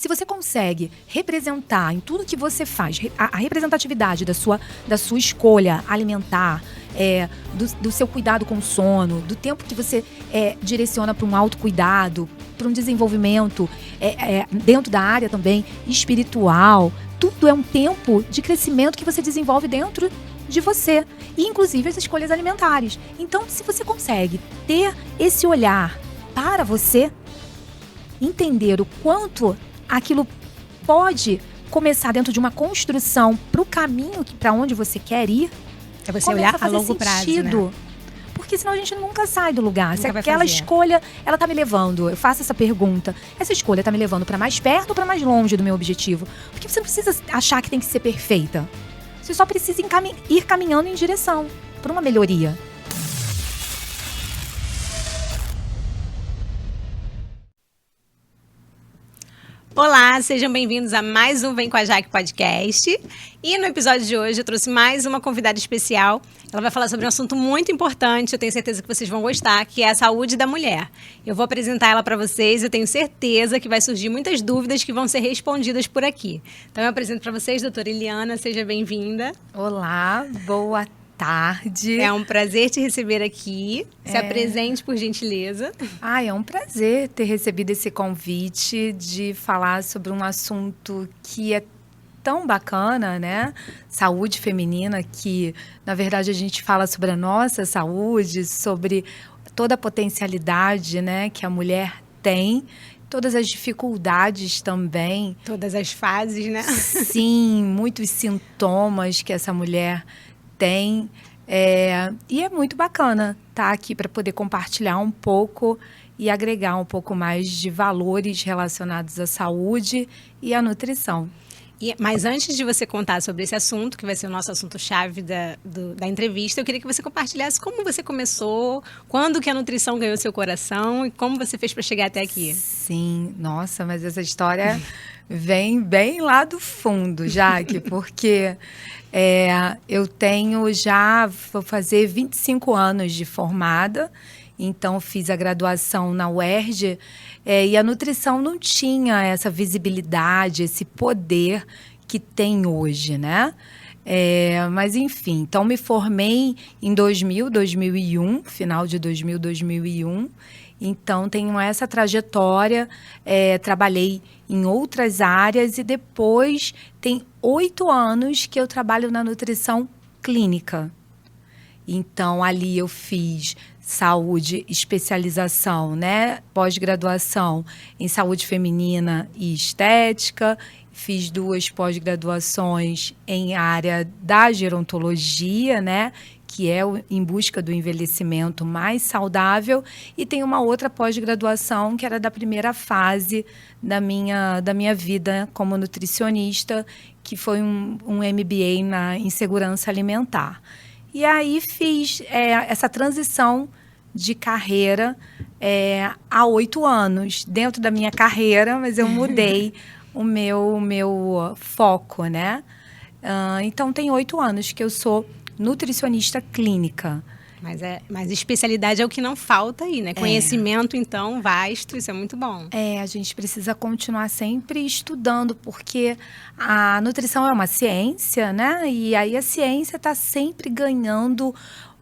se você consegue representar em tudo que você faz, a representatividade da sua escolha alimentar, do seu cuidado com o sono, do tempo que você direciona para um autocuidado, para um desenvolvimento dentro da área também espiritual, tudo é um tempo de crescimento que você desenvolve dentro de você, e inclusive as escolhas alimentares. Então, se você consegue ter esse olhar para você, entender o quanto aquilo pode começar dentro de uma construção para o caminho para onde você quer ir, é você olhar a longo prazo, né? Porque senão a gente nunca sai do lugar. Nunca se aquela escolha, ela tá me levando, eu faço essa pergunta, essa escolha tá me levando para mais perto ou para mais longe do meu objetivo? Porque você não precisa achar que tem que ser perfeita. Você só precisa ir caminhando em direção para uma melhoria. Olá, sejam bem-vindos a mais um Vem com a Jaque Podcast. E no episódio de hoje eu trouxe mais uma convidada especial. Ela vai falar sobre um assunto muito importante, eu tenho certeza que vocês vão gostar, que é a saúde da mulher. Eu vou apresentar ela para vocês, eu tenho certeza que vai surgir muitas dúvidas que vão ser respondidas por aqui. Então eu apresento para vocês, doutora Eliana, seja bem-vinda. Olá, boa tarde. É um prazer te receber aqui. Se apresente, por gentileza. É um prazer ter recebido esse convite de falar sobre um assunto que é tão bacana, né? Saúde feminina, que, na verdade, a gente fala sobre a nossa saúde, sobre toda a potencialidade, né, que a mulher tem, todas as dificuldades também. Todas as fases, né? Sim, muitos sintomas que essa mulher tem. E é muito bacana estar aqui para poder compartilhar um pouco e agregar um pouco mais de valores relacionados à saúde e à nutrição. Mas antes de você contar sobre esse assunto, que vai ser o nosso assunto-chave da entrevista, eu queria que você compartilhasse como você começou, quando que a nutrição ganhou seu coração e como você fez para chegar até aqui. Sim, nossa, mas essa história vem bem lá do fundo, Jaque, porque eu vou fazer 25 anos de formada, então fiz a graduação na UERJ, e a nutrição não tinha essa visibilidade, esse poder que tem hoje, né? Mas, enfim, então me formei em 2001, final de 2001. Então, tenho essa trajetória, trabalhei em outras áreas e depois tem 8 anos que eu trabalho na nutrição clínica. Então, ali eu fiz saúde, especialização, né? Pós-graduação em saúde feminina e estética. Fiz 2 pós-graduações em área da gerontologia, né? Que é em busca do envelhecimento mais saudável. E tem uma outra pós-graduação que era da primeira fase da minha vida como nutricionista, que foi um MBA em segurança alimentar. E aí fiz essa transição de carreira há 8 anos dentro da minha carreira, mas eu mudei o meu foco, né? Então, tem 8 anos que eu sou nutricionista clínica. Mas especialidade é o que não falta aí, né? Conhecimento, então, vasto, isso é muito bom. A gente precisa continuar sempre estudando, porque a nutrição é uma ciência, né? E aí a ciência está sempre ganhando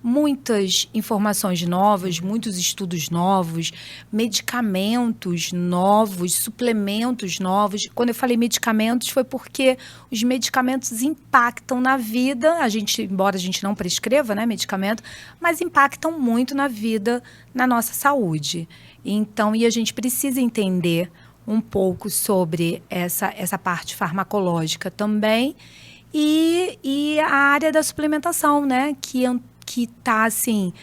muitas informações novas, muitos estudos novos, medicamentos novos, suplementos novos. Quando eu falei medicamentos, foi porque os medicamentos impactam na vida, embora a gente não prescreva, né, medicamento, mas impactam muito na vida, na nossa saúde. Então, e a gente precisa entender um pouco sobre essa parte farmacológica também e a área da suplementação, né, que está, assim,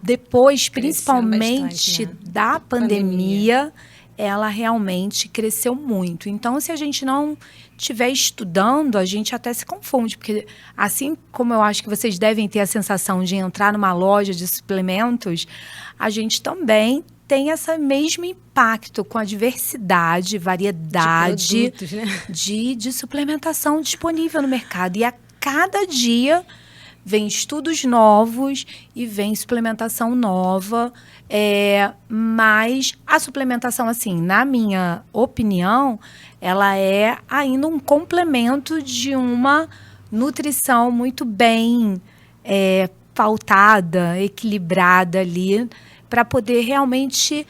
depois, principalmente bastante, né? Da pandemia, ela realmente cresceu muito. Então, se a gente não estiver estudando, a gente até se confunde, porque assim como eu acho que vocês devem ter a sensação de entrar numa loja de suplementos, a gente também tem esse mesmo impacto com a diversidade, variedade de produtos, né? de suplementação disponível no mercado. E a cada dia vem estudos novos e vem suplementação nova. Mas a suplementação, assim, na minha opinião, ela é ainda um complemento de uma nutrição muito bem pautada, equilibrada ali, para poder realmente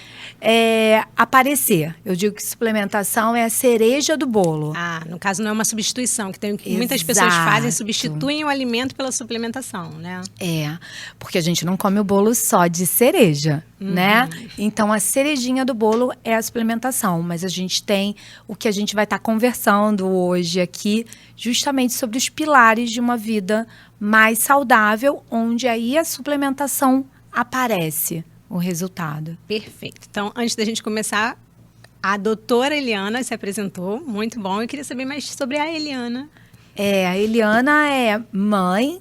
aparecer. Eu digo que suplementação é a cereja do bolo. No caso não é uma substituição, que muitas pessoas fazem, substituem o alimento pela suplementação, né? Porque a gente não come o bolo só de cereja, né? Então, a cerejinha do bolo é a suplementação, mas a gente tem o que a gente vai estar conversando hoje aqui, justamente sobre os pilares de uma vida mais saudável, onde aí a suplementação aparece o resultado. Perfeito. Então, antes da gente começar, a doutora Eliana se apresentou, muito bom. Eu queria saber mais sobre a Eliana. A Eliana é mãe,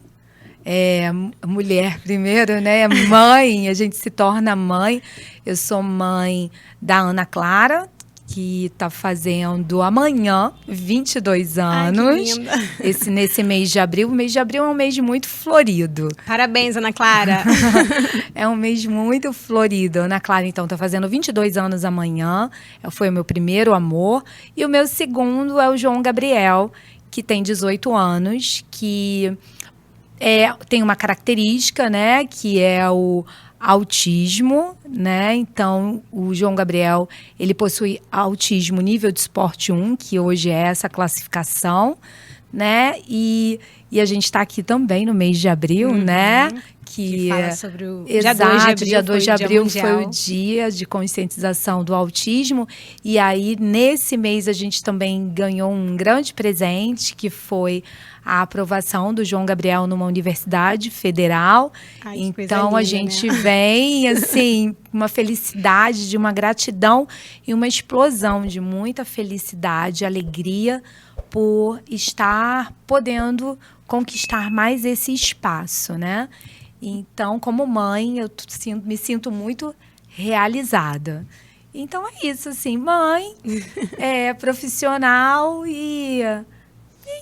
mulher primeiro, né? Mãe, a gente se torna mãe. Eu sou mãe da Ana Clara, que está fazendo amanhã 22 anos. Ai, que linda. Nesse mês de abril. O mês de abril é um mês muito florido. Parabéns, Ana Clara. É um mês muito florido. Ana Clara, então, está fazendo 22 anos amanhã. Foi o meu primeiro amor. E o meu segundo é o João Gabriel, que tem 18 anos, que tem uma característica, né, que é o autismo, né? Então, o João Gabriel, ele possui autismo nível de esporte 1, que hoje é essa classificação, né? E a gente está aqui também no mês de abril, né? Que fala sobre o dia 2 de abril foi o dia de conscientização do autismo. E aí, nesse mês, a gente também ganhou um grande presente, que foi a aprovação do João Gabriel numa universidade federal. Então, a gente vem, assim, uma felicidade, de uma gratidão e uma explosão de muita felicidade, alegria por estar podendo conquistar mais esse espaço, né? Então, como mãe, eu me sinto muito realizada. Então, é isso, assim, mãe, profissional e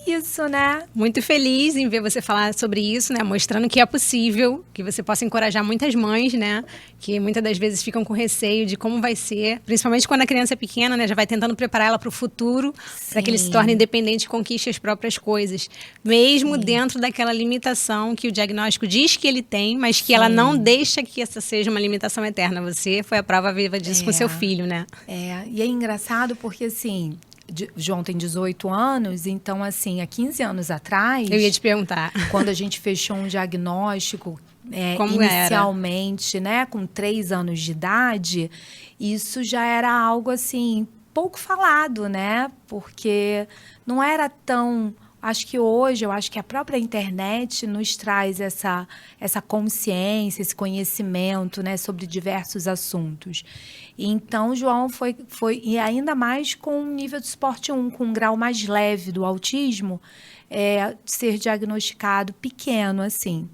isso, né? Muito feliz em ver você falar sobre isso, né? Mostrando que é possível, que você possa encorajar muitas mães, né? Que muitas das vezes ficam com receio de como vai ser, principalmente quando a criança é pequena, né? Já vai tentando preparar ela para o futuro, para que ele se torne independente e conquiste as próprias coisas. Mesmo dentro daquela limitação que o diagnóstico diz que ele tem, mas que ela não deixa que essa seja uma limitação eterna. Você foi a prova viva disso com seu filho, né? E é engraçado porque, assim, João tem 18 anos, então, assim, há 15 anos atrás... Eu ia te perguntar. Quando a gente fechou um diagnóstico, inicialmente, né, com 3 anos de idade, isso já era algo, assim, pouco falado, né? Porque não era tão... eu acho que a própria internet nos traz essa consciência, esse conhecimento, né, sobre diversos assuntos. Então, João foi e ainda mais com o nível de esporte 1, com um grau mais leve do autismo, ser diagnosticado pequeno, assim.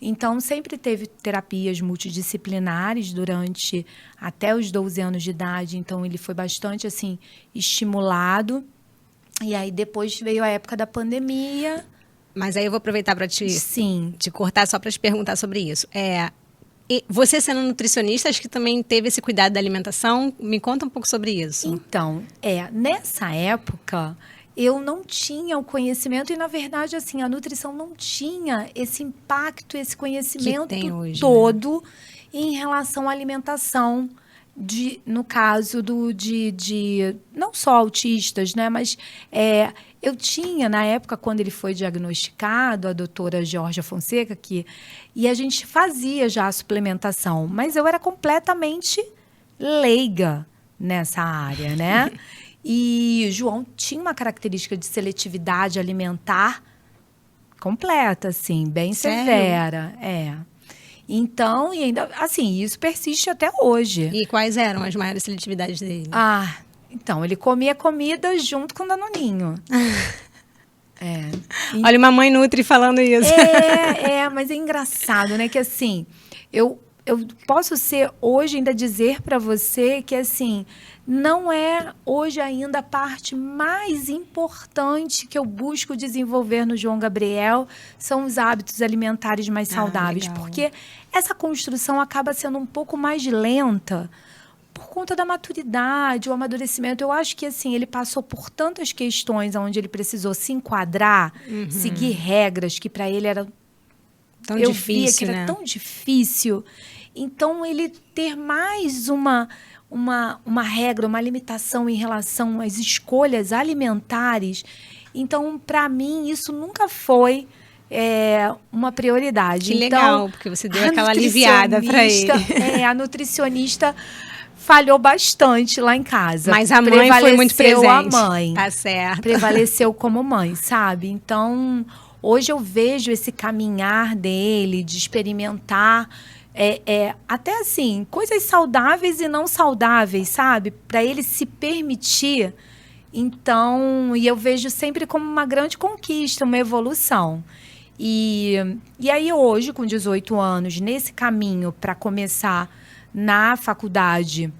Então, sempre teve terapias multidisciplinares durante até os 12 anos de idade. Então, ele foi bastante, assim, estimulado. E aí, depois veio a época da pandemia. Mas aí eu vou aproveitar para te cortar só para te perguntar sobre isso. E você sendo nutricionista, acho que também teve esse cuidado da alimentação. Me conta um pouco sobre isso. Então, nessa época, eu não tinha o conhecimento e, na verdade, assim, a nutrição não tinha esse impacto, esse conhecimento que tem hoje, todo, né, em relação à alimentação. No caso de não só autistas, né, mas eu tinha, na época, quando ele foi diagnosticado, a doutora Georgia Fonseca, e a gente fazia já a suplementação, mas eu era completamente leiga nessa área, né? E o João tinha uma característica de seletividade alimentar completa, assim, bem severa. Então, e ainda, assim, isso persiste até hoje. E quais eram as maiores seletividades dele? Então, ele comia comida junto com o danoninho. Olha, uma mãe nutri falando isso. Mas é engraçado, né? Que assim, eu eu posso ser hoje ainda dizer para você que, assim, não é hoje ainda a parte mais importante que eu busco desenvolver no João Gabriel, são os hábitos alimentares mais saudáveis. Legal. Porque essa construção acaba sendo um pouco mais lenta por conta da maturidade, o amadurecimento. Eu acho que, assim, ele passou por tantas questões onde ele precisou se enquadrar, seguir regras que para ele era Tão eu difícil, via que era né? tão difícil. Então, ele ter mais uma regra, uma limitação em relação às escolhas alimentares. Então, para mim, isso nunca foi uma prioridade. Que legal, porque você deu aquela aliviada para ele. A nutricionista falhou bastante lá em casa. Mas a mãe foi muito presente. A mãe. Tá certo. Prevaleceu como mãe, sabe? Então, hoje eu vejo esse caminhar dele, de experimentar até assim, coisas saudáveis e não saudáveis, sabe? Para ele se permitir. Então, e eu vejo sempre como uma grande conquista, uma evolução. E aí hoje, com 18 anos, nesse caminho para começar na faculdade,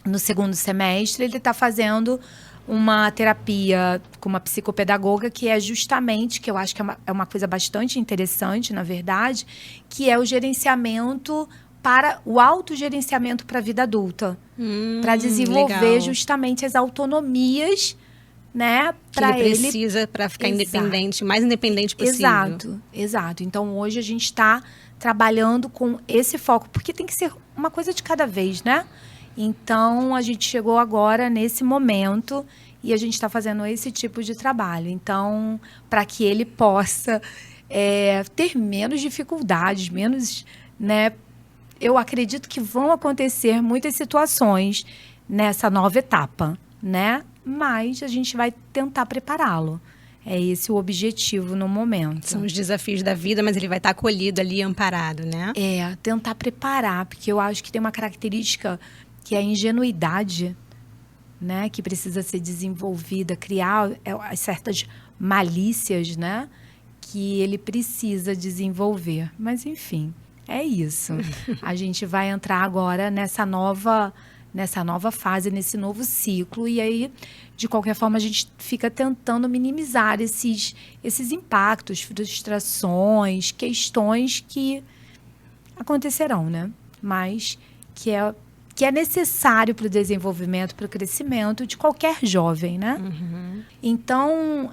no segundo semestre, ele está fazendo uma terapia com uma psicopedagoga que é justamente, que eu acho que é uma coisa bastante interessante, na verdade, que é o gerenciamento o autogerenciamento para a vida adulta. Para desenvolver legal. Justamente as autonomias, né? Que ele precisa para ficar independente, mais independente possível. Exato. Então, hoje a gente está trabalhando com esse foco, porque tem que ser uma coisa de cada vez, né? Então, a gente chegou agora nesse momento e a gente está fazendo esse tipo de trabalho. Então, para que ele possa ter menos dificuldades, menos, né? Eu acredito que vão acontecer muitas situações nessa nova etapa, né? Mas a gente vai tentar prepará-lo. É esse o objetivo no momento. São os desafios da vida, mas ele vai estar acolhido ali, amparado, né? Tentar preparar, porque eu acho que tem uma característica que é a ingenuidade, né? Que precisa ser desenvolvida, criar certas malícias, né? Que ele precisa desenvolver. Mas, enfim, é isso. A gente vai entrar agora nessa nova fase, nesse novo ciclo. E aí, de qualquer forma, a gente fica tentando minimizar esses impactos, frustrações, questões que acontecerão, né? Mas que é necessário para o desenvolvimento, para o crescimento de qualquer jovem, né? Então,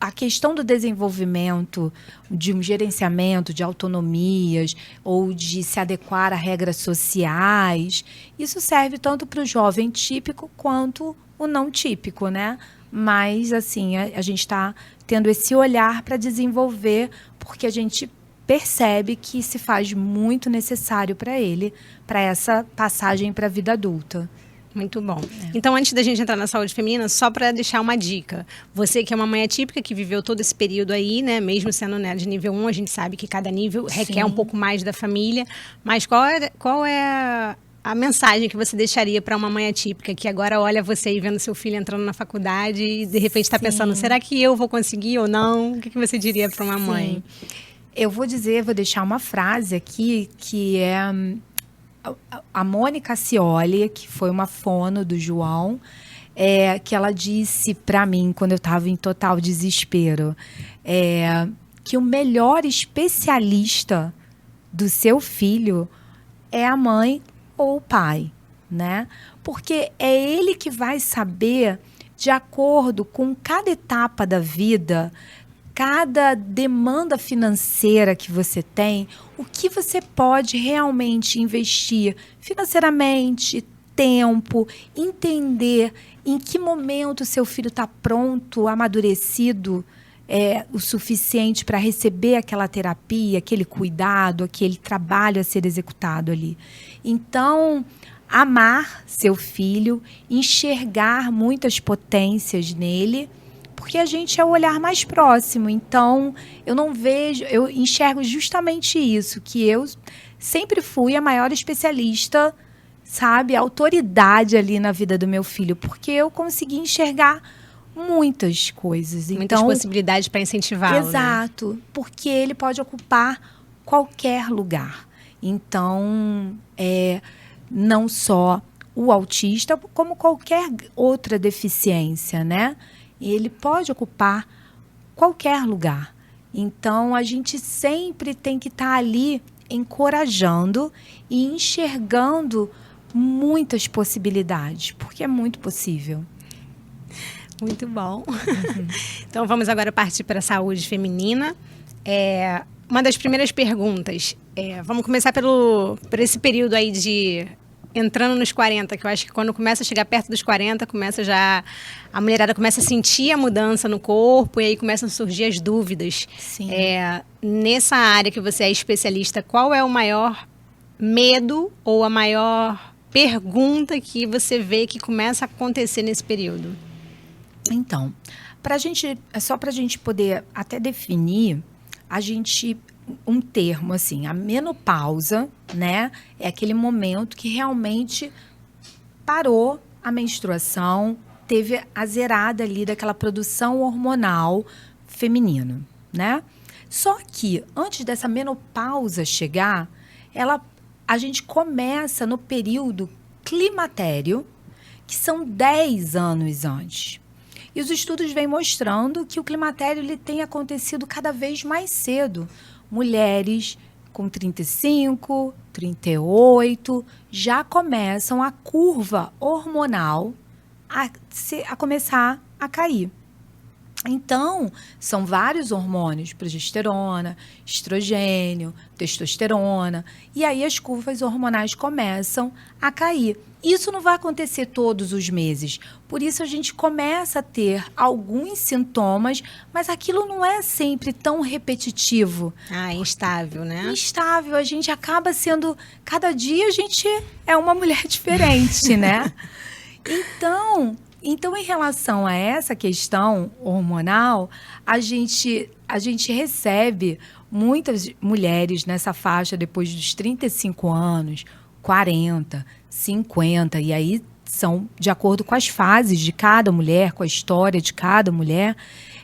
a questão do desenvolvimento, de um gerenciamento, de autonomias, ou de se adequar a regras sociais, isso serve tanto para o jovem típico quanto o não típico, né? Mas, assim, a gente está tendo esse olhar para desenvolver, porque a gente percebe que se faz muito necessário para ele, para essa passagem para a vida adulta. Muito bom. Então, antes da gente entrar na saúde feminina, só para deixar uma dica. Você que é uma mãe atípica, que viveu todo esse período aí, né? Mesmo sendo, né, de nível 1, a gente sabe que cada nível requer um pouco mais da família. Mas qual é a mensagem que você deixaria para uma mãe atípica que agora olha você e vendo seu filho entrando na faculdade e de repente está pensando, será que eu vou conseguir ou não? O que você diria para uma mãe? Eu vou deixar uma frase aqui que é a Mônica Scioli, que foi uma fono do João, que ela disse para mim, quando eu estava em total desespero, que o melhor especialista do seu filho é a mãe ou o pai, né? Porque é ele que vai saber, de acordo com cada etapa da vida, cada demanda financeira que você tem, o que você pode realmente investir financeiramente, tempo, entender em que momento seu filho está pronto, amadurecido, o suficiente para receber aquela terapia, aquele cuidado, aquele trabalho a ser executado ali. Então, amar seu filho, enxergar muitas potências nele, porque a gente é o olhar mais próximo. Então, eu enxergo justamente isso, que eu sempre fui a maior especialista, sabe, a autoridade ali na vida do meu filho, porque eu consegui enxergar muitas coisas. Muitas possibilidades para incentivá-lo. Exato, né? Porque ele pode ocupar qualquer lugar. Então, não só o autista, como qualquer outra deficiência, né? Ele pode ocupar qualquer lugar. Então, a gente sempre tem que estar ali encorajando e enxergando muitas possibilidades, porque é muito possível. Muito bom. Então, vamos agora partir para a saúde feminina. Uma das primeiras perguntas, vamos começar por esse período aí de entrando nos 40, que eu acho que quando começa a chegar perto dos 40, a mulherada começa a sentir a mudança no corpo e aí começam a surgir as dúvidas. Sim. Nessa área que você é especialista, qual é o maior medo ou a maior pergunta que você vê que começa a acontecer nesse período? Então, só para a gente poder até definir, um termo assim, a menopausa, né, é aquele momento que realmente parou a menstruação, teve a zerada ali daquela produção hormonal feminina, né? Só que antes dessa menopausa chegar, a gente começa no período climatério, que são 10 anos antes. E os estudos vêm mostrando que o climatério ele tem acontecido cada vez mais cedo. Mulheres com 35, 38, já começam a curva hormonal a começar a cair. Então, são vários hormônios, progesterona, estrogênio, testosterona, e aí as curvas hormonais começam a cair. Isso não vai acontecer todos os meses, por isso a gente começa a ter alguns sintomas, mas aquilo não é sempre tão repetitivo. Instável, né? Instável, a gente acaba sendo, cada dia a gente é uma mulher diferente, né? Então, em relação a essa questão hormonal, a gente recebe muitas mulheres nessa faixa depois dos 35 anos, 40, 50, e aí são de acordo com as fases de cada mulher, com a história de cada mulher.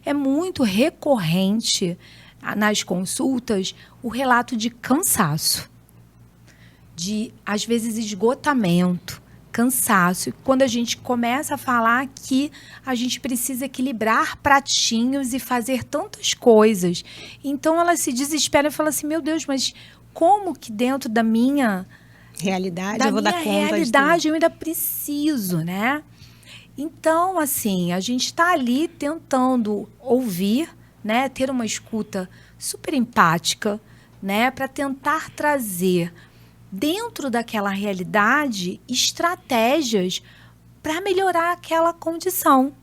É muito recorrente nas consultas o relato de cansaço, de, às vezes, esgotamento, cansaço. E quando a gente começa a falar que a gente precisa equilibrar pratinhos e fazer tantas coisas, então elas se desesperam e falam assim, meu Deus, mas como que dentro da minha realidade, eu vou dar conta realidade eu ainda preciso, né? Então, assim, a gente está ali tentando ouvir, né? Ter uma escuta super empática, né? Para tentar trazer dentro daquela realidade estratégias para melhorar aquela condição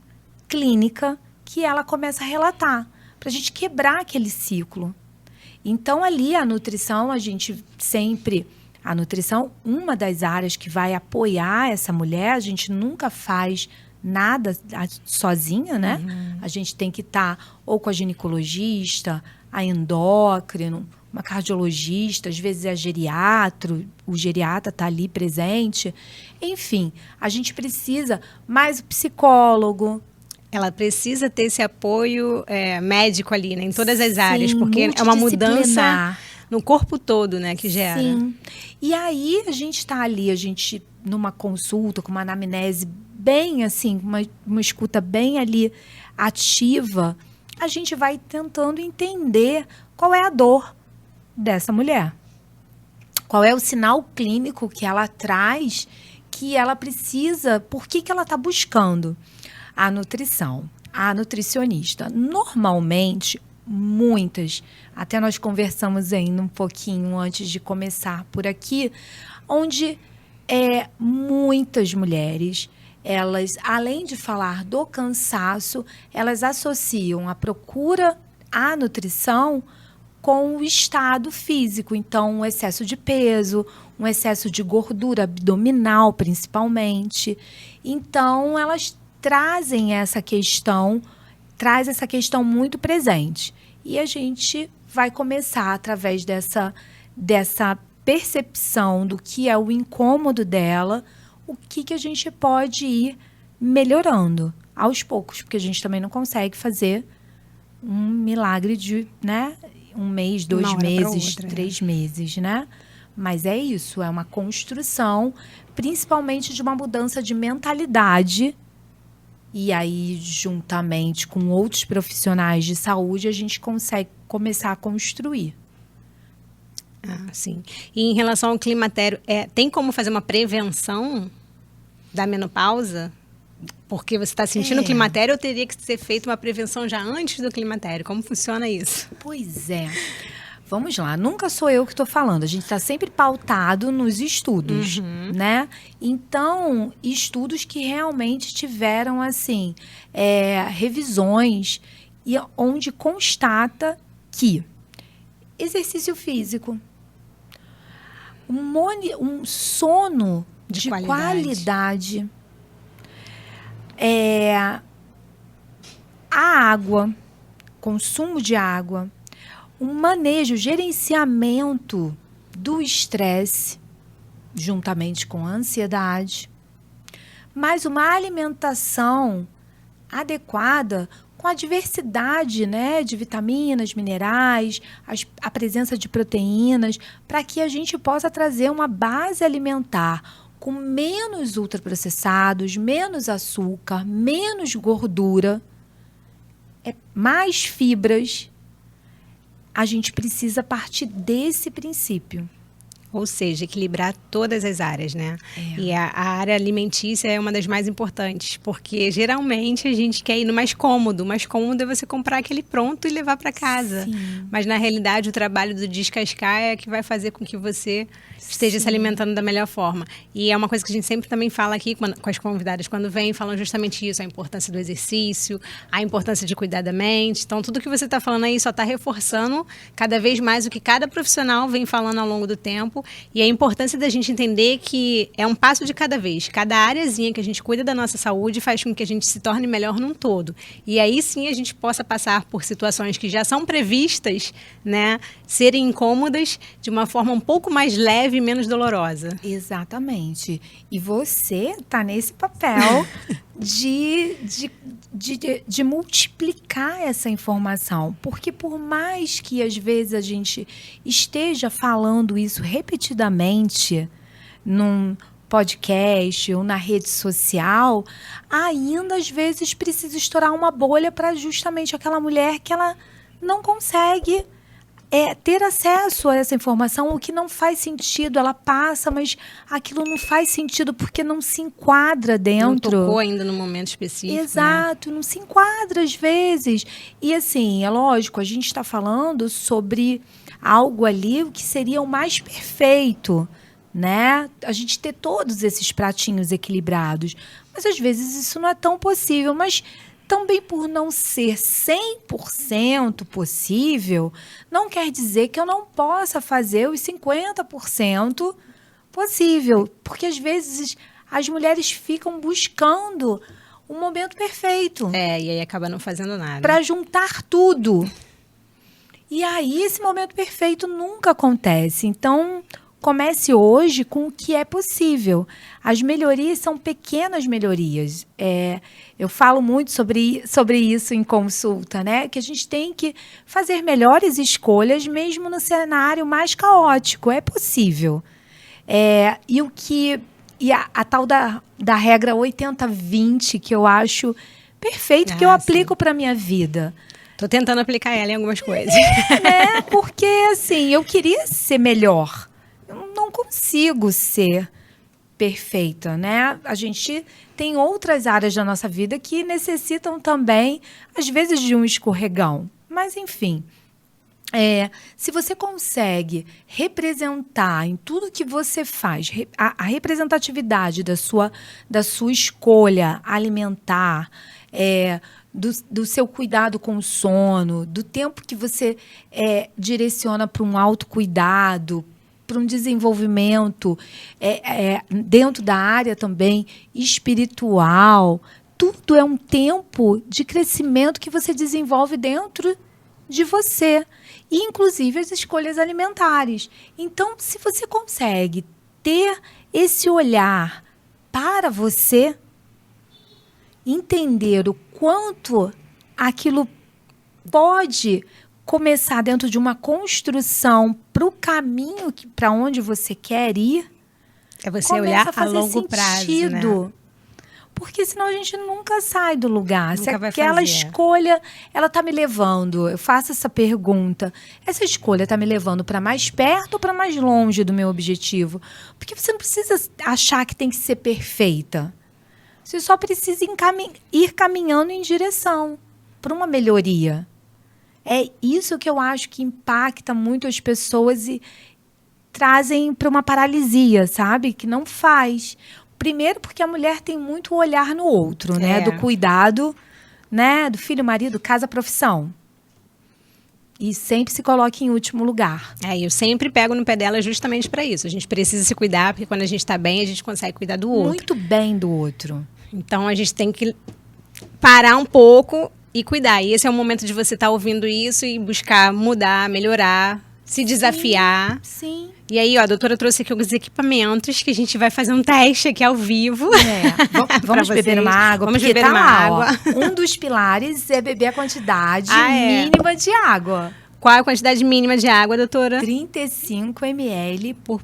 clínica que ela começa a relatar, para a gente quebrar aquele ciclo. Então, ali a nutrição, a nutrição, uma das áreas que vai apoiar essa mulher, a gente nunca faz nada sozinha, né? A gente tem que estar ou com a ginecologista, a endócrino, uma cardiologista, às vezes é geriatra, o geriatra está ali presente. Enfim, a gente precisa mais o psicólogo. Ela precisa ter esse apoio médico ali, né? Em todas as áreas, porque é uma mudança no corpo todo, né, que gera. Sim. E aí a gente está ali, numa consulta com uma anamnese bem assim, uma escuta bem ali ativa, a gente vai tentando entender qual é a dor dessa mulher. Qual é o sinal clínico que ela traz, que ela precisa, por que ela está buscando a nutrição, a nutricionista. Normalmente, muitas, até nós conversamos ainda um pouquinho antes de começar por aqui, onde muitas mulheres, elas, além de falar do cansaço, elas associam a procura à nutrição com o estado físico. Então, um excesso de peso, um excesso de gordura abdominal, principalmente. Então, elas trazem essa questão muito presente. E a gente vai começar, através dessa percepção do que é o incômodo dela, o que a gente pode ir melhorando aos poucos, porque a gente também não consegue fazer um milagre de, né, 1 mês, 2 meses, 3 meses, né? Mas é isso, é uma construção, principalmente de uma mudança de mentalidade. E aí, juntamente com outros profissionais de saúde, a gente consegue começar a construir. Ah, sim. E em relação ao climatério, tem como fazer uma prevenção da menopausa? Porque você está sentindo o climatério ou teria que ser feita uma prevenção já antes do climatério? Como funciona isso? Pois é. Vamos lá, nunca sou eu que estou falando, a gente está sempre pautado nos estudos, né? Então, estudos que realmente tiveram, assim, revisões e onde constata que exercício físico, um sono de qualidade, a água, consumo de água, um manejo, gerenciamento do estresse, juntamente com a ansiedade, mas uma alimentação adequada com a diversidade, né, de vitaminas, minerais, a presença de proteínas, para que a gente possa trazer uma base alimentar com menos ultraprocessados, menos açúcar, menos gordura, mais fibras. A gente precisa partir desse princípio. Ou seja, equilibrar todas as áreas, né? E a área alimentícia é uma das mais importantes, porque geralmente a gente quer ir no mais cômodo. O mais cômodo é você comprar aquele pronto e levar para casa. Sim. Mas na realidade o trabalho do descascar é que vai fazer com que você esteja se alimentando da melhor forma. E é uma coisa que a gente sempre também fala aqui com as convidadas quando vêm, falam justamente isso, a importância do exercício, a importância de cuidar da mente. Então tudo que você está falando aí só está reforçando cada vez mais o que cada profissional vem falando ao longo do tempo. E a importância da gente entender que é um passo de cada vez. Cada áreazinha que a gente cuida da nossa saúde faz com que a gente se torne melhor num todo. E aí sim a gente possa passar por situações que já são previstas, né, serem incômodas de uma forma um pouco mais leve e menos dolorosa. Exatamente. E você está nesse papel de multiplicar essa informação. Porque por mais que às vezes a gente esteja falando isso repetidamente num podcast ou na rede social, ainda às vezes precisa estourar uma bolha para justamente aquela mulher que ela não consegue ter acesso a essa informação, o que não faz sentido. Ela passa, mas aquilo não faz sentido porque não se enquadra dentro. Não tocou ainda no momento específico. Exato, né? Não se enquadra às vezes. E assim, é lógico, a gente está falando sobre algo ali que seria o mais perfeito, né? A gente ter todos esses pratinhos equilibrados. Mas às vezes isso não é tão possível, mas também por não ser 100% possível, não quer dizer que eu não possa fazer os 50% possível. Porque às vezes as mulheres ficam buscando o momento perfeito. E aí acaba não fazendo nada. Para juntar tudo. E aí esse momento perfeito nunca acontece. Então, comece hoje com o que é possível. As melhorias são pequenas melhorias. Eu falo muito sobre isso em consulta, né? Que a gente tem que fazer melhores escolhas mesmo no cenário mais caótico. É possível. E a tal da regra 80-20, que eu acho perfeito, que eu aplico para a minha vida. Tô tentando aplicar ela em algumas coisas. Porque assim, eu queria ser melhor. Eu não consigo ser perfeita, né? A gente tem outras áreas da nossa vida que necessitam também, às vezes, de um escorregão. Mas, enfim, se você consegue representar em tudo que você faz, a representatividade da sua escolha alimentar, do seu cuidado com o sono, do tempo que você direciona para um autocuidado, para um desenvolvimento dentro da área também espiritual. Tudo é um tempo de crescimento que você desenvolve dentro de você, inclusive as escolhas alimentares. Então, se você consegue ter esse olhar para você, entender o quanto aquilo pode começar dentro de uma construção para o caminho para onde você quer ir, é você olhar a longo prazo, né? Porque senão a gente nunca sai do lugar. Nunca Se aquela escolha, ela tá me levando, eu faço essa pergunta, essa escolha tá me levando para mais perto ou para mais longe do meu objetivo? Porque você não precisa achar que tem que ser perfeita. Você só precisa ir caminhando em direção para uma melhoria. É isso que eu acho que impacta muito as pessoas e trazem para uma paralisia, sabe? Que não faz. Primeiro porque a mulher tem muito olhar no outro, né? Do cuidado, né? Do filho, marido, casa, profissão. E sempre se coloca em último lugar. Eu sempre pego no pé dela justamente para isso. A gente precisa se cuidar, porque quando a gente está bem, a gente consegue cuidar do outro. Muito bem do outro. Então, a gente tem que parar um pouco e cuidar. E esse é o momento de você estar ouvindo isso e buscar mudar, melhorar, se desafiar. Sim. E aí, ó, a doutora trouxe aqui alguns equipamentos que a gente vai fazer um teste aqui ao vivo. Vamos beber uma água. Vamos beber uma água. Um dos pilares é beber a quantidade mínima de água. Qual é a quantidade mínima de água, doutora? 35 ml por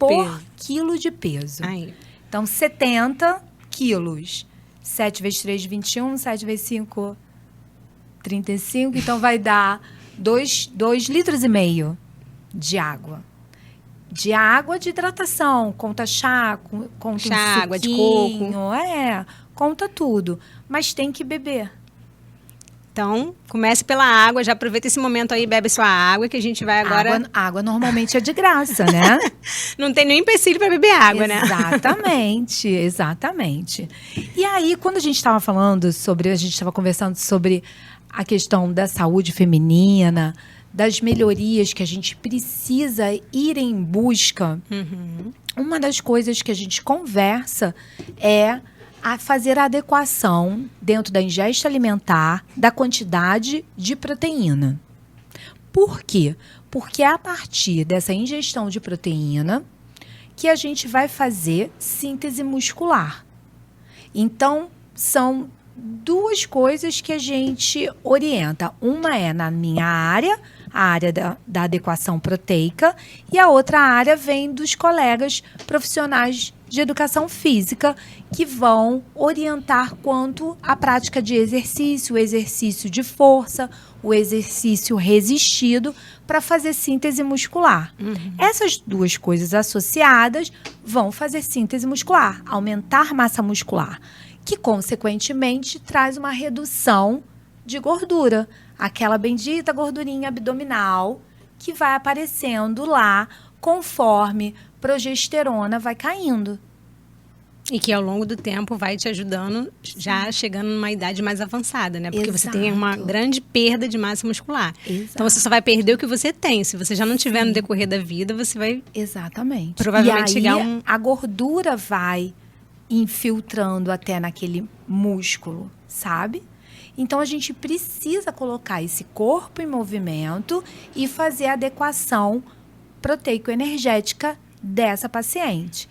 quilo de peso. Aí. Então, 70 quilos. 7 vezes 3, 21. 7 vezes 5, 35. Então, vai dar 2,5 litros de água. De água de hidratação, conta chá, conta chá, um água de coco. Conta tudo. Mas tem que beber. Então, comece pela água, já aproveita esse momento aí, bebe sua água, que a gente vai agora... Água normalmente é de graça, né? Não tem nenhum empecilho para beber água, né? Exatamente. E aí, quando a gente estava conversando sobre a questão da saúde feminina, das melhorias que a gente precisa ir em busca, uma das coisas que a gente conversa é a fazer a adequação dentro da ingesta alimentar da quantidade de proteína. Por quê? Porque é a partir dessa ingestão de proteína que a gente vai fazer síntese muscular. Então, são duas coisas que a gente orienta. Uma é na minha área, a área da adequação proteica, e a outra área vem dos colegas profissionais de educação física, que vão orientar quanto à prática de exercício, o exercício de força, o exercício resistido, para fazer síntese muscular. Essas duas coisas associadas vão fazer síntese muscular, aumentar massa muscular, que, consequentemente, traz uma redução de gordura. Aquela bendita gordurinha abdominal que vai aparecendo lá conforme progesterona vai caindo. E que ao longo do tempo vai te ajudando, já chegando numa idade mais avançada, né? Porque você tem uma grande perda de massa muscular. Então você só vai perder o que você tem. Se você já não tiver no decorrer da vida, você vai... Exatamente. Provavelmente e aí, chegar a gordura vai infiltrando até naquele músculo, sabe? Então, a gente precisa colocar esse corpo em movimento e fazer a adequação proteico-energética dessa paciente.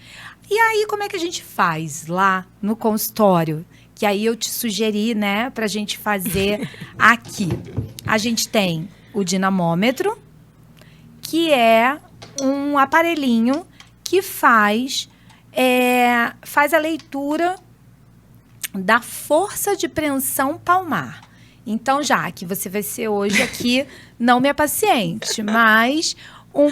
E aí, como é que a gente faz lá no consultório? Que aí eu te sugeri, né, pra gente fazer aqui. A gente tem o dinamômetro, que é um aparelhinho que faz a leitura da força de preensão palmar. Então, já que você vai ser hoje aqui, não minha paciente, mas um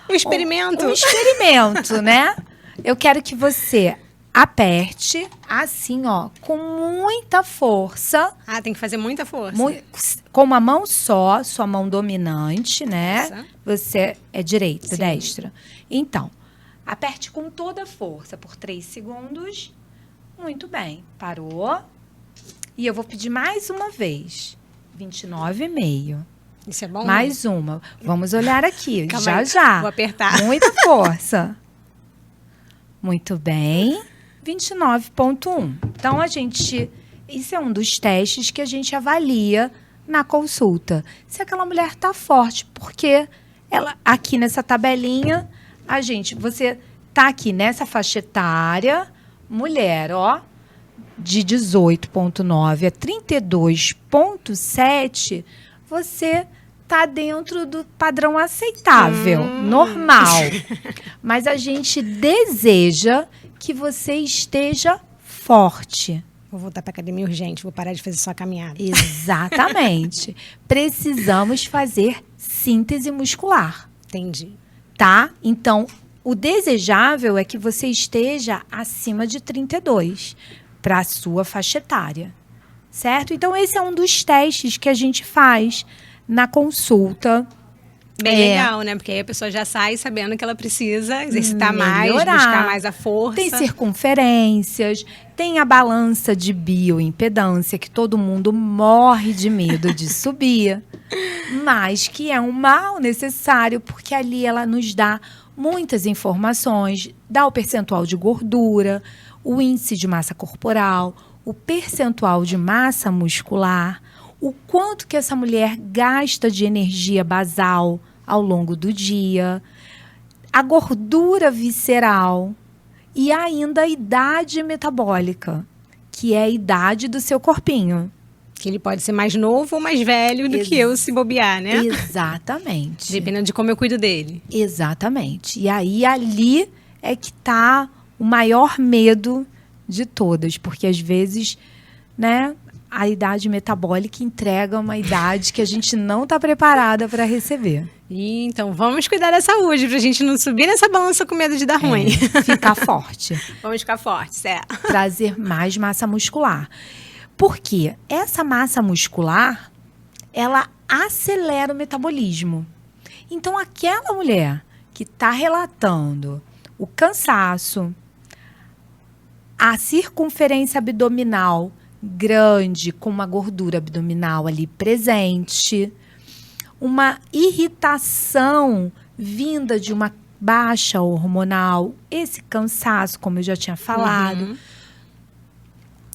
experimento. Um experimento, né? Eu quero que você aperte, assim, ó, com muita força. Tem que fazer muita força. Com uma mão só, sua mão dominante, né? Essa. Você é direita, Sim. destra. Então, aperte com toda a força por 3 segundos. Muito bem. Parou. E eu vou pedir mais uma vez. 29,5. Isso é bom? Mais uma. Vamos olhar aqui. Calma já. Vou apertar. Muita força. Muito bem. 29,1. Então, isso é um dos testes que a gente avalia na consulta. Se aquela mulher está forte, porque ela, aqui nessa tabelinha, você está aqui nessa faixa etária, mulher, ó, de 18,9 a 32,7, você tá dentro do padrão aceitável, normal. Mas a gente deseja que você esteja forte. Vou voltar para academia urgente, vou parar de fazer só caminhada. Exatamente. Precisamos fazer síntese muscular. Entendi. Tá? Então, o desejável é que você esteja acima de 32 para a sua faixa etária. Certo? Então, esse é um dos testes que a gente faz na consulta. Bem legal, né? Porque aí a pessoa já sai sabendo que ela precisa exercitar mais, buscar mais a força. Tem circunferências, tem a balança de bioimpedância, que todo mundo morre de medo de subir, mas que é um mal necessário, porque ali ela nos dá muitas informações, dá o percentual de gordura, o índice de massa corporal, o percentual de massa muscular, o quanto que essa mulher gasta de energia basal ao longo do dia, a gordura visceral e ainda a idade metabólica, que é a idade do seu corpinho. Que ele pode ser mais novo ou mais velho do que eu, se bobear, né? Exatamente. Dependendo de como eu cuido dele. Exatamente. E aí, ali é que está o maior medo de todas, porque às vezes, né, a idade metabólica entrega uma idade que a gente não está preparada para receber. E, então, vamos cuidar da saúde, pra gente não subir nessa balança com medo de dar ruim. Ficar forte. Vamos ficar fortes, Trazer mais massa muscular. Porque essa massa muscular, ela acelera o metabolismo. Então, aquela mulher que está relatando o cansaço, a circunferência abdominal grande, com uma gordura abdominal ali presente, uma irritação vinda de uma baixa hormonal, esse cansaço, como eu já tinha falado.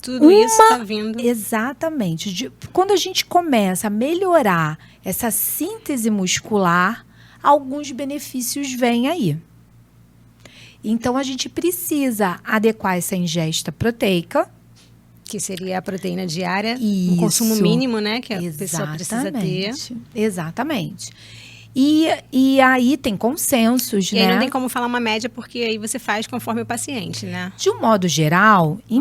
Tudo isso está vindo. Exatamente. Quando a gente começa a melhorar essa síntese muscular, alguns benefícios vêm aí. Então, a gente precisa adequar essa ingesta proteica. Que seria a proteína diária, Isso. o consumo mínimo, né? Que a pessoa precisa ter. Exatamente. E aí tem consensos, né? E aí não tem como falar uma média, porque aí você faz conforme o paciente, né? De um modo geral, é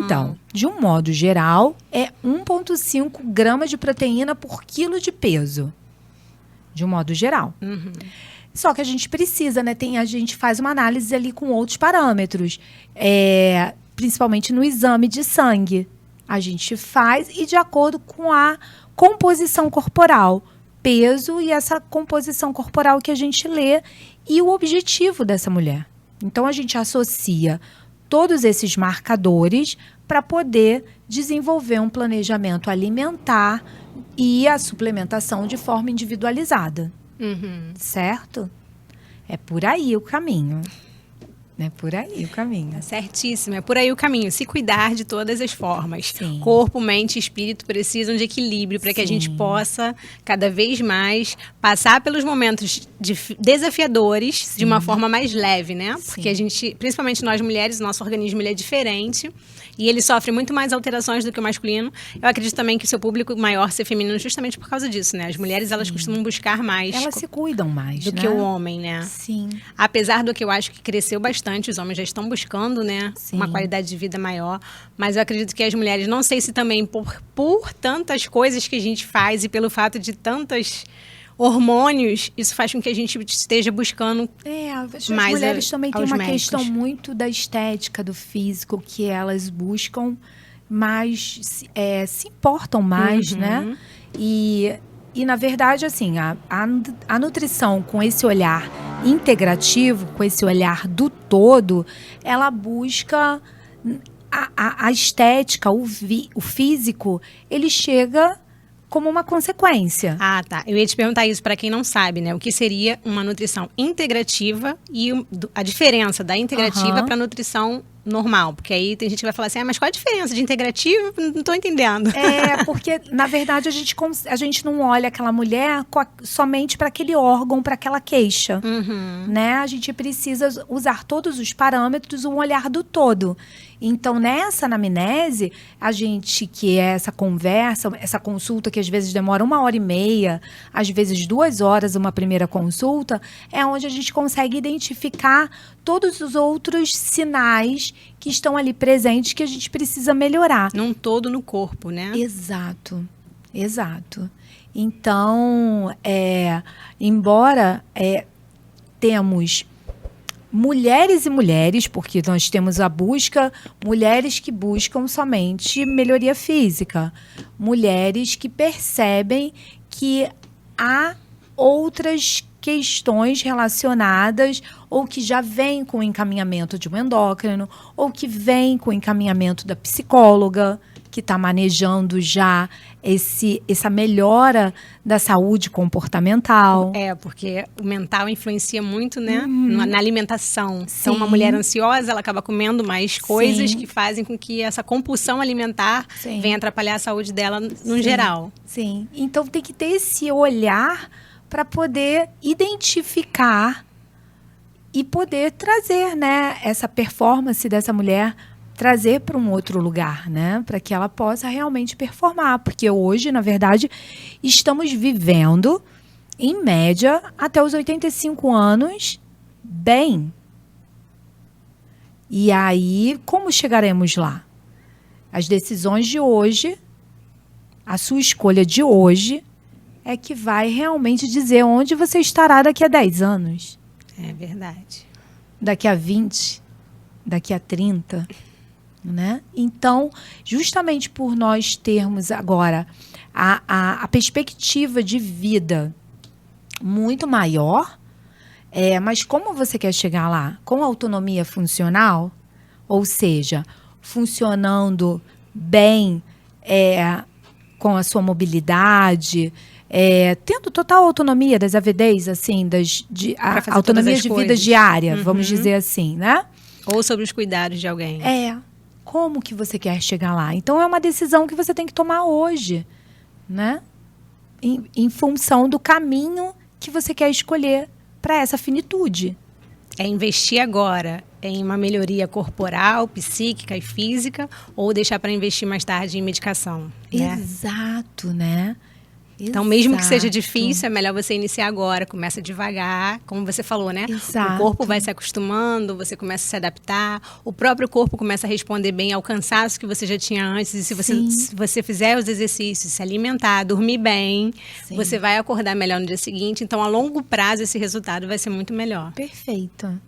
1,5 gramas de proteína por quilo de peso. De um modo geral. Só que a gente precisa, né? A gente faz uma análise ali com outros parâmetros. Principalmente no exame de sangue. A gente faz e de acordo com a composição corporal. Peso e essa composição corporal que a gente lê e o objetivo dessa mulher. Então, a gente associa todos esses marcadores para poder desenvolver um planejamento alimentar e a suplementação de forma individualizada. Certo? É por aí o caminho. É por aí o caminho. Tá certíssimo, é por aí o caminho. Se cuidar de todas as formas. Sim. Corpo, mente e espírito precisam de equilíbrio para que a gente possa, cada vez mais, passar pelos momentos desafiadores de uma forma mais leve, né? Porque a gente, principalmente nós mulheres, o nosso organismo ele é diferente e ele sofre muito mais alterações do que o masculino. Eu acredito também que o seu público maior ser feminino justamente por causa disso, né? As mulheres, elas costumam buscar mais. Elas se cuidam mais, do que o homem, né? Sim. Apesar do que eu acho que cresceu bastante, os homens já estão buscando, né? Sim. Uma qualidade de vida maior. Mas eu acredito que as mulheres, não sei se também por tantas coisas que a gente faz e pelo fato de tantos hormônios, isso faz com que a gente esteja buscando as mais mulheres também têm uma médicos. questão muito da estética, do físico, que elas buscam mais, se importam mais, né? E na verdade, assim, a nutrição com esse olhar integrativo, com esse olhar do todo, ela busca a estética, o físico, ele chega como uma consequência. Ah, tá. Eu ia te perguntar isso para quem não sabe, né? O que seria uma nutrição integrativa e a diferença da integrativa para a nutrição normal? Porque aí tem gente que vai falar assim, mas qual a diferença de integrativa? Não estou entendendo. Porque, na verdade, a gente não olha aquela mulher somente para aquele órgão, para aquela queixa. Né? A gente precisa usar todos os parâmetros, um olhar do todo. Então, nessa anamnese, a gente, que é essa conversa, essa consulta que às vezes demora 1h30, às vezes 2 horas uma primeira consulta, é onde a gente consegue identificar todos os outros sinais que estão ali presentes que a gente precisa melhorar. Num todo no corpo, né? Exato. Então, embora temos mulheres e mulheres, porque nós temos mulheres que buscam somente melhoria física, mulheres que percebem que há outras questões relacionadas ou que já vêm com o encaminhamento de um endócrino ou que vêm com o encaminhamento da psicóloga, que está manejando já essa melhora da saúde comportamental. Porque o mental influencia muito, né? Na alimentação. Sim. Então, uma mulher ansiosa, ela acaba comendo mais coisas Sim. que fazem com que essa compulsão alimentar Sim. venha atrapalhar a saúde dela no Sim. geral. Sim. Então, tem que ter esse olhar para poder identificar e poder trazer, né, essa performance dessa mulher, trazer para um outro lugar, né? Para que ela possa realmente performar. Porque hoje, na verdade, estamos vivendo, em média, até os 85 anos, bem. E aí, como chegaremos lá? As decisões de hoje, a sua escolha de hoje, é que vai realmente dizer onde você estará daqui a 10 anos. É verdade. Daqui a 20, daqui a 30... Né? Então, justamente por nós termos agora a perspectiva de vida muito maior, mas como você quer chegar lá? Com autonomia funcional, ou seja, funcionando bem com a sua mobilidade, tendo total autonomia das AVDs, assim, autonomia de vida diária, vamos dizer assim, né? Ou sobre os cuidados de alguém. Como que você quer chegar lá? Então, é uma decisão que você tem que tomar hoje, né? Em função do caminho que você quer escolher para essa finitude. É investir agora em uma melhoria corporal, psíquica e física, ou deixar para investir mais tarde em medicação, né? Exato, né? Então, mesmo que seja difícil, é melhor você iniciar agora. Começa devagar, como você falou, né? Exato. O corpo vai se acostumando, você começa a se adaptar. O próprio corpo começa a responder bem ao cansaço que você já tinha antes. E se você fizer os exercícios, se alimentar, dormir bem, Sim. você vai acordar melhor no dia seguinte. Então, a longo prazo, esse resultado vai ser muito melhor. Perfeita.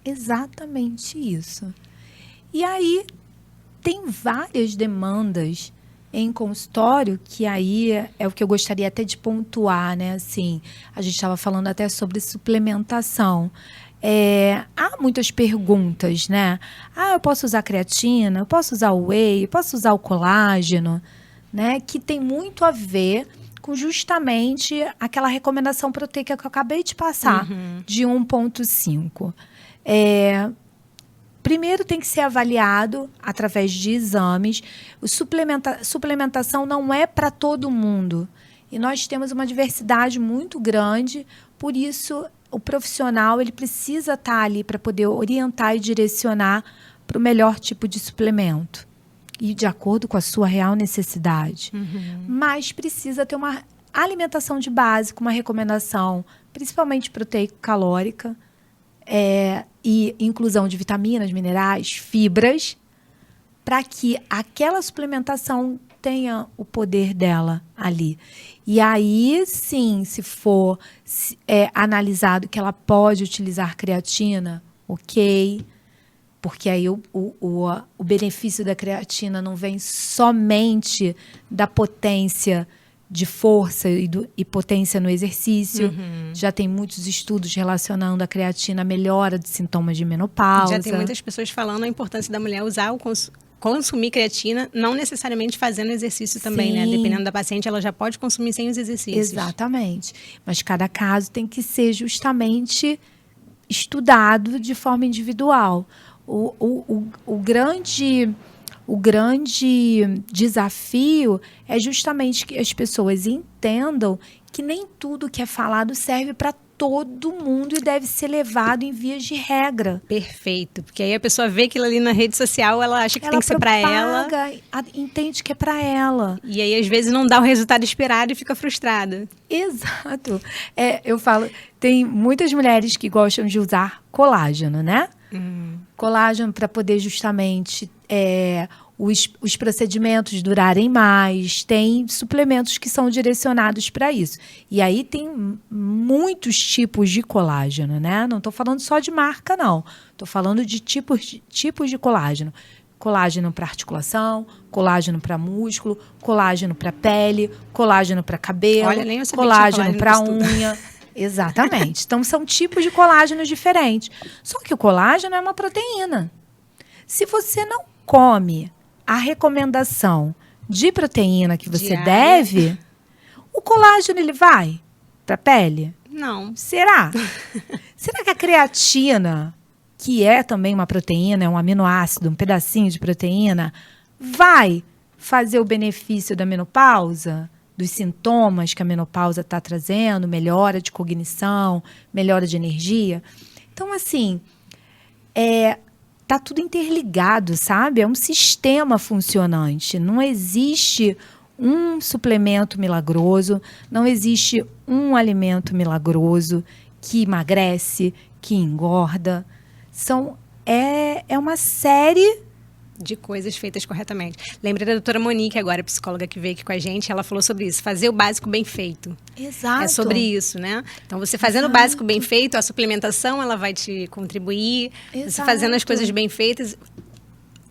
Exatamente isso. E aí, tem várias demandas em consultório, que aí é o que eu gostaria até de pontuar, né? Assim, a gente estava falando até sobre suplementação. Há muitas perguntas, né? Eu posso usar creatina, eu posso usar o whey, eu posso usar o colágeno, né? Que tem muito a ver com justamente aquela recomendação proteica que eu acabei de passar, de 1,5. Primeiro tem que ser avaliado através de exames. Suplementação não é para todo mundo. E nós temos uma diversidade muito grande, por isso o profissional ele precisa estar ali para poder orientar e direcionar para o melhor tipo de suplemento. E de acordo com a sua real necessidade. Mas precisa ter uma alimentação de base, com uma recomendação, principalmente proteico-calórica, e inclusão de vitaminas, minerais, fibras, para que aquela suplementação tenha o poder dela ali. E aí, sim, se for analisado que ela pode utilizar creatina, ok, porque aí o benefício da creatina não vem somente da potência de força e potência no exercício. Já tem muitos estudos relacionando a creatina à melhora de sintomas de menopausa. Já tem muitas pessoas falando a importância da mulher usar consumir creatina, não necessariamente fazendo exercício também, né? Dependendo da paciente, ela já pode consumir sem os exercícios. Exatamente. Mas cada caso tem que ser justamente estudado de forma individual. O grande desafio é justamente que as pessoas entendam que nem tudo que é falado serve para todo mundo e deve ser levado em vias de regra. Perfeito, porque aí a pessoa vê aquilo ali na rede social, ela acha que tem que ser para ela. Entende que é para ela. E aí, às vezes, não dá o resultado esperado e fica frustrada. Exato. Eu falo, tem muitas mulheres que gostam de usar colágeno, né? Colágeno para poder justamente os procedimentos durarem mais. Tem suplementos que são direcionados para isso. E aí tem muitos tipos de colágeno, né? Não estou falando só de marca, não. Estou falando de tipos de colágeno. Colágeno para articulação, colágeno para músculo, colágeno para pele, colágeno para cabelo, olha, nem eu sabia colágeno para unha. Exatamente. Então, são tipos de colágenos diferentes. Só que o colágeno é uma proteína. Se você não come a recomendação de proteína que você deve, o colágeno ele vai para a pele? Não. Será? Será que a creatina, que é também uma proteína, é um aminoácido, um pedacinho de proteína, vai fazer o benefício da menopausa? Dos sintomas que a menopausa está trazendo, melhora de cognição, melhora de energia? Então, assim, tá tudo interligado, sabe? É um sistema funcionante. Não existe um suplemento milagroso, não existe um alimento milagroso que emagrece, que engorda. É uma série de coisas feitas corretamente. Lembrei da doutora Monique agora, psicóloga que veio aqui com a gente, ela falou sobre isso, fazer o básico bem feito. Exato. É sobre isso, né? Então, você fazendo o básico bem feito, a suplementação, ela vai te contribuir. Exato. Você fazendo as coisas bem feitas,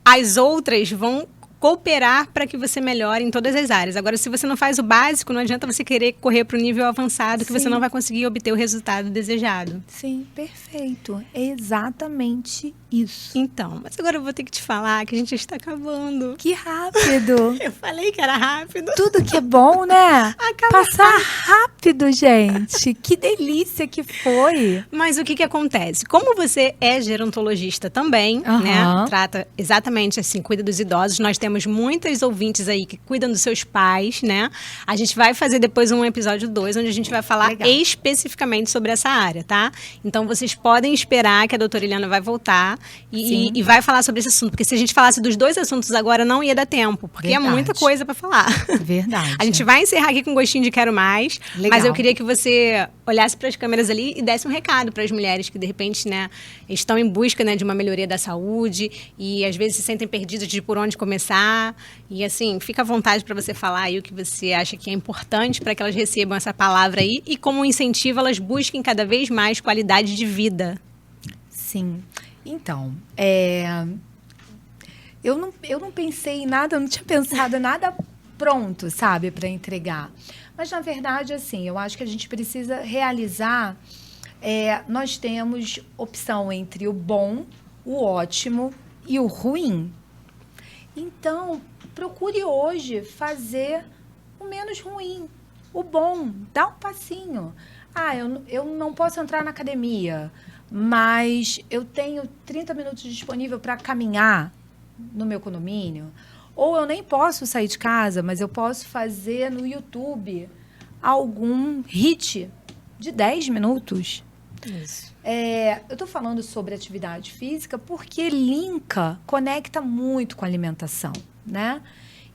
as outras vão cooperar para que você melhore em todas as áreas. Agora, se você não faz o básico, não adianta você querer correr para o nível avançado, que você não vai conseguir obter o resultado desejado. Sim, perfeito. É exatamente isso. Então, mas agora eu vou ter que te falar que a gente já está acabando. Que rápido. Eu falei que era rápido. Tudo que é bom, né? Acaba Passar rápido, gente. Que delícia que foi. Mas o que acontece? Como você é gerontologista também, né? Trata exatamente assim, cuida dos idosos. Nós temos muitas ouvintes aí que cuidam dos seus pais, né? A gente vai fazer depois um episódio 2, onde a gente vai falar especificamente sobre essa área, tá? Então, vocês podem esperar que a doutora Eliana vai voltar e vai falar sobre esse assunto. Porque se a gente falasse dos dois assuntos agora, não ia dar tempo. Porque é muita coisa para falar. Verdade. A gente vai encerrar aqui com gostinho de quero mais. Legal. Mas eu queria que você olhasse para as câmeras ali e desse um recado para as mulheres que, de repente, né, estão em busca, né, de uma melhoria da saúde e, às vezes, se sentem perdidas de por onde começar. E, assim, fica à vontade para você falar aí o que você acha que é importante para que elas recebam essa palavra aí e, como incentivo, elas busquem cada vez mais qualidade de vida. Sim. Então, eu não pensei em nada, eu não tinha pensado em nada pronto, sabe, para entregar. Mas, na verdade, assim, eu acho que a gente precisa realizar... nós temos opção entre o bom, o ótimo e o ruim. Então, procure hoje fazer o menos ruim, o bom. Dá um passinho. Eu não posso entrar na academia, mas eu tenho 30 minutos disponível para caminhar no meu condomínio. Ou eu nem posso sair de casa, mas eu posso fazer no YouTube algum hit de 10 minutos. Isso. Eu estou falando sobre atividade física porque conecta muito com a alimentação, né?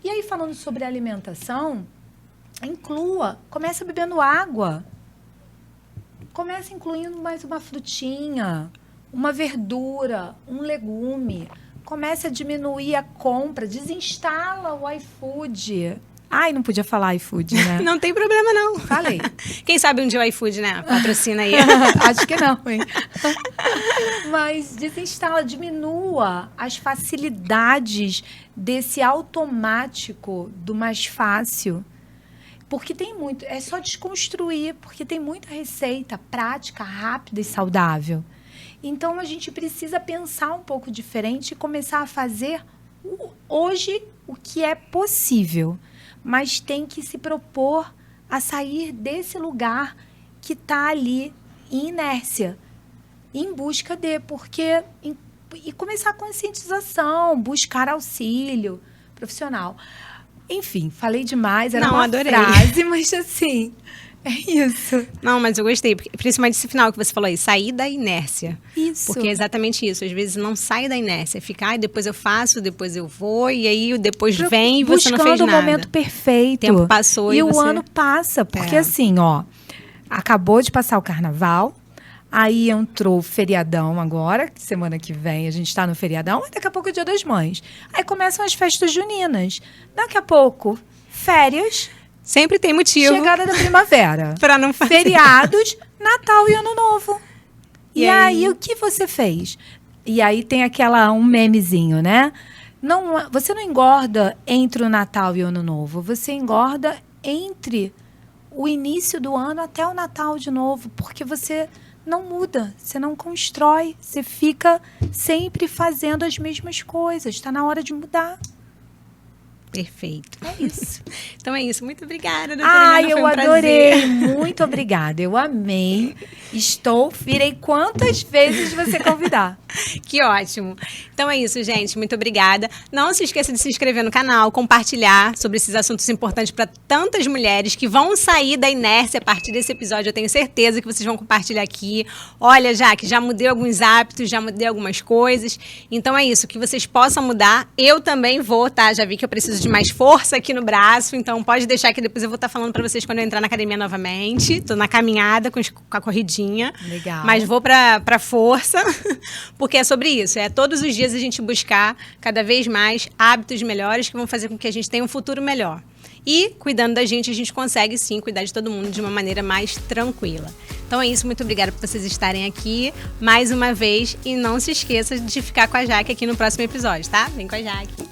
E aí, falando sobre alimentação, comece bebendo água. Comece incluindo mais uma frutinha, uma verdura, um legume. Comece a diminuir a compra, desinstala o iFood. Não podia falar iFood, né? Não tem problema, não. Falei. Quem sabe um dia o iFood, né? Patrocina aí. Acho que não, hein? Mas desinstala, diminua as facilidades desse automático do mais fácil. Porque tem muito... É só desconstruir, porque tem muita receita prática, rápida e saudável. Então, a gente precisa pensar um pouco diferente e começar a fazer hoje o que é possível. Mas tem que se propor a sair desse lugar que está ali em inércia, em busca e começar a conscientização, buscar auxílio profissional. Enfim, falei demais, era uma adorei. frase, mas assim, É isso. Não, mas eu gostei, principalmente esse final que você falou aí, sair da inércia. Isso. Porque é exatamente isso, às vezes não sai da inércia, fica, depois eu faço, depois eu vou, e aí depois vem e você não fez nada. Buscando o momento perfeito. O tempo passou e você... o ano passa, porque assim, ó, acabou de passar o carnaval, aí entrou o feriadão agora, semana que vem a gente tá no feriadão, e daqui a pouco é o Dia das Mães. Aí começam as festas juninas. Daqui a pouco, férias... Sempre tem motivo. Chegada da primavera. Pra não fazer. Feriados, Natal e Ano Novo. E aí, o que você fez? E aí tem um memezinho, né? Você não engorda entre o Natal e o Ano Novo. Você engorda entre o início do ano até o Natal de novo. Porque você não muda, você não constrói. Você fica sempre fazendo as mesmas coisas. Está na hora de mudar. Perfeito. É isso. Então é isso. Muito obrigada, doutora Helena, eu adorei. Muito obrigada. Eu amei. Virei quantas vezes você convidar. Que ótimo. Então é isso, gente. Muito obrigada. Não se esqueça de se inscrever no canal, compartilhar sobre esses assuntos importantes para tantas mulheres que vão sair da inércia a partir desse episódio. Eu tenho certeza que vocês vão compartilhar aqui. Olha, Jaque, já mudei alguns hábitos, já mudei algumas coisas. Então é isso, que vocês possam mudar. Eu também vou, tá? Já vi que eu preciso de mais força aqui no braço, então pode deixar que depois eu vou estar falando para vocês quando eu entrar na academia novamente. Tô na caminhada com a corridinha. Legal. Mas vou pra força, porque é sobre isso. É todos os dias a gente buscar cada vez mais hábitos melhores que vão fazer com que a gente tenha um futuro melhor. E, cuidando da gente, a gente consegue, sim, cuidar de todo mundo de uma maneira mais tranquila. Então é isso, muito obrigada por vocês estarem aqui mais uma vez. E não se esqueça de ficar com a Jaque aqui no próximo episódio, tá? Vem com a Jaque.